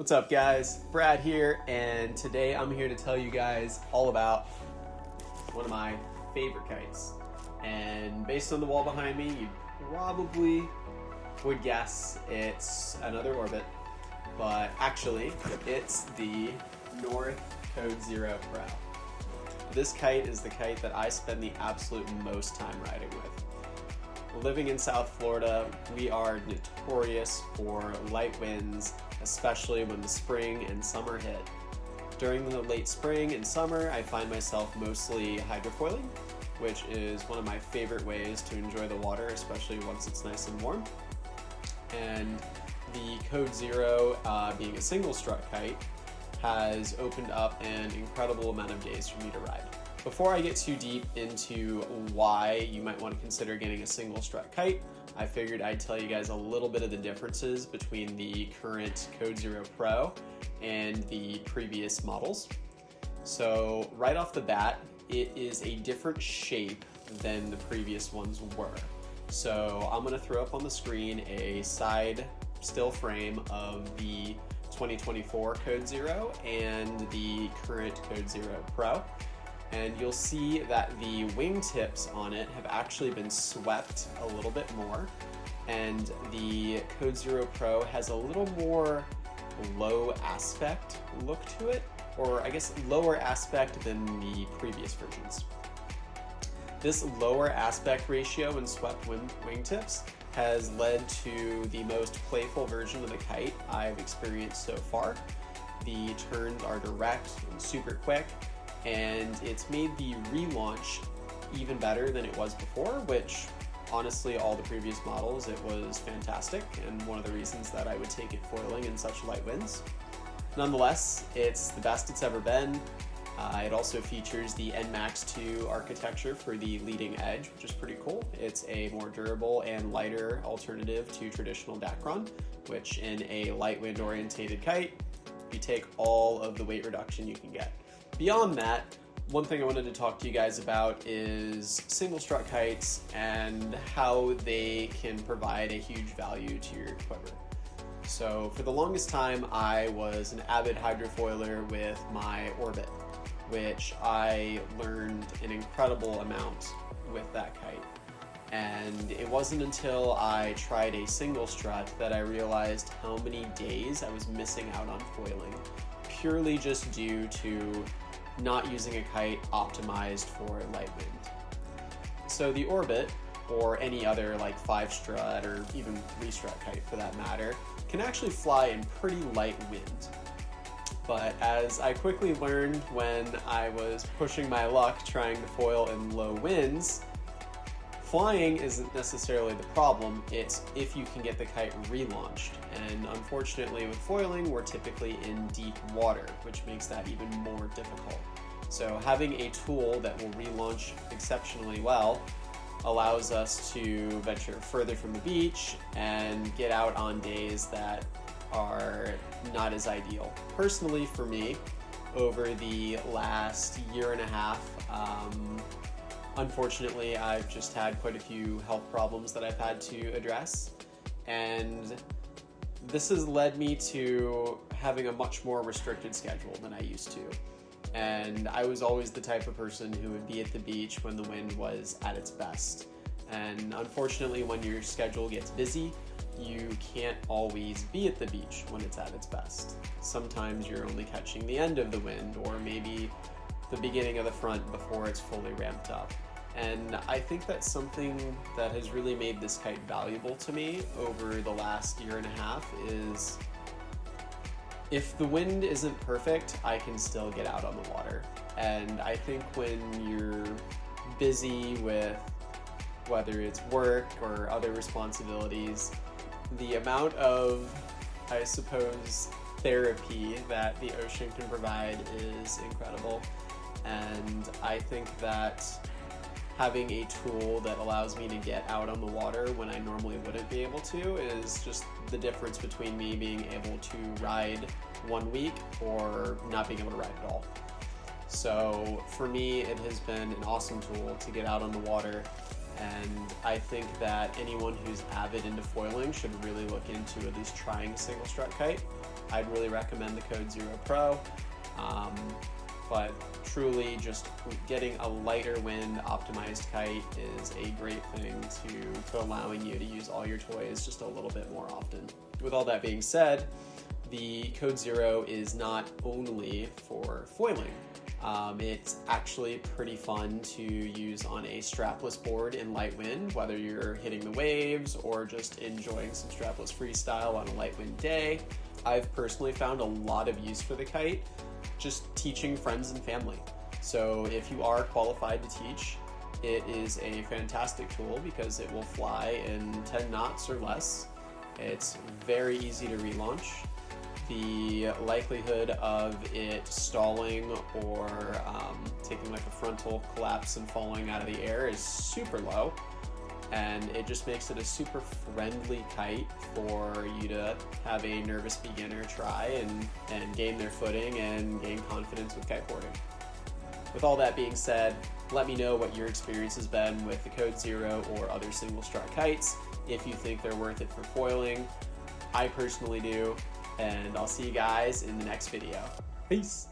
What's up guys? Brad here, and today I'm here to tell you guys all about one of my favorite kites. And based on the wall behind me, you probably would guess it's another Orbit, but actually it's the North Code Zero Pro. This kite is the kite that I spend the absolute most time riding with. Living in South Florida, we are notorious for light winds, especially when the spring and summer hit. During the late spring and summer, I find myself mostly hydrofoiling, which is one of my favorite ways to enjoy the water, especially once it's nice and warm. And the Code Zero, being a single strut kite, has opened up an incredible amount of days for me to ride. Before I get too deep into why you might want to consider getting a single strut kite, I figured I'd tell you guys a little bit of the differences between the current Code Zero Pro and the previous models. So right off the bat, it is a different shape than the previous ones were. So I'm going to throw up on the screen a side still frame of the 2024 Code Zero and the current Code Zero Pro. And you'll see that the wingtips on it have actually been swept a little bit more, and the Code Zero Pro has a little more low aspect look to it, or I guess lower aspect than the previous versions. This lower aspect ratio and swept wingtips has led to the most playful version of the kite I've experienced so far. The turns are direct and super quick, and it's made the relaunch even better than it was before, which honestly, all the previous models, it was fantastic, and one of the reasons that I would take it foiling in such light winds. Nonetheless, it's the best it's ever been. It also features the NMAX 2 architecture for the leading edge, which is pretty cool. It's a more durable and lighter alternative to traditional Dacron, which in a light wind orientated kite, you take all of the weight reduction you can get. Beyond that, one thing I wanted to talk to you guys about is single strut kites and how they can provide a huge value to your quiver. So for the longest time, I was an avid hydrofoiler with my Orbit, which I learned an incredible amount with that kite. And it wasn't until I tried a single strut that I realized how many days I was missing out on foiling, purely just due to not using a kite optimized for light wind. So the Orbit, or any other like 5 strut or even 3 strut kite for that matter, can actually fly in pretty light wind. But as I quickly learned when I was pushing my luck trying to foil in low winds, flying isn't necessarily the problem, it's if you can get the kite relaunched. And unfortunately with foiling, we're typically in deep water, which makes that even more difficult. So having a tool that will relaunch exceptionally well allows us to venture further from the beach and get out on days that are not as ideal. Personally for me, over the last year and a half, unfortunately, I've just had quite a few health problems that I've had to address, and this has led me to having a much more restricted schedule than I used to. And I was always the type of person who would be at the beach when the wind was at its best. And unfortunately, when your schedule gets busy, you can't always be at the beach when it's at its best. Sometimes you're only catching the end of the wind, or maybe the beginning of the front before it's fully ramped up. And I think that's something that has really made this kite valuable to me over the last year and a half is if the wind isn't perfect, I can still get out on the water. And I think when you're busy with whether it's work or other responsibilities, the amount of, I suppose, therapy that the ocean can provide is incredible. And I think that having a tool that allows me to get out on the water when I normally wouldn't be able to is just the difference between me being able to ride 1 week or not being able to ride at all. So for me, it has been an awesome tool to get out on the water, and I think that anyone who's avid into foiling should really look into at least trying a single strut kite. I'd really recommend the Code Zero Pro. But truly, just getting a lighter wind optimized kite is a great thing to allowing you to use all your toys just a little bit more often. With all that being said, the Code Zero is not only for foiling. It's actually pretty fun to use on a strapless board in light wind, whether you're hitting the waves or just enjoying some strapless freestyle on a light wind day. I've personally found a lot of use for the kite just teaching friends and family. So if you are qualified to teach, it is a fantastic tool because it will fly in 10 knots or less. It's very easy to relaunch. The likelihood of it stalling or taking like a frontal collapse and falling out of the air is super low, and it just makes it a super friendly kite for you to have a nervous beginner try and gain their footing and gain confidence with kiteboarding. With all that being said, let me know what your experience has been with the Code Zero or other single strut kites, if you think they're worth it for foiling. I personally do. And I'll see you guys in the next video. Peace.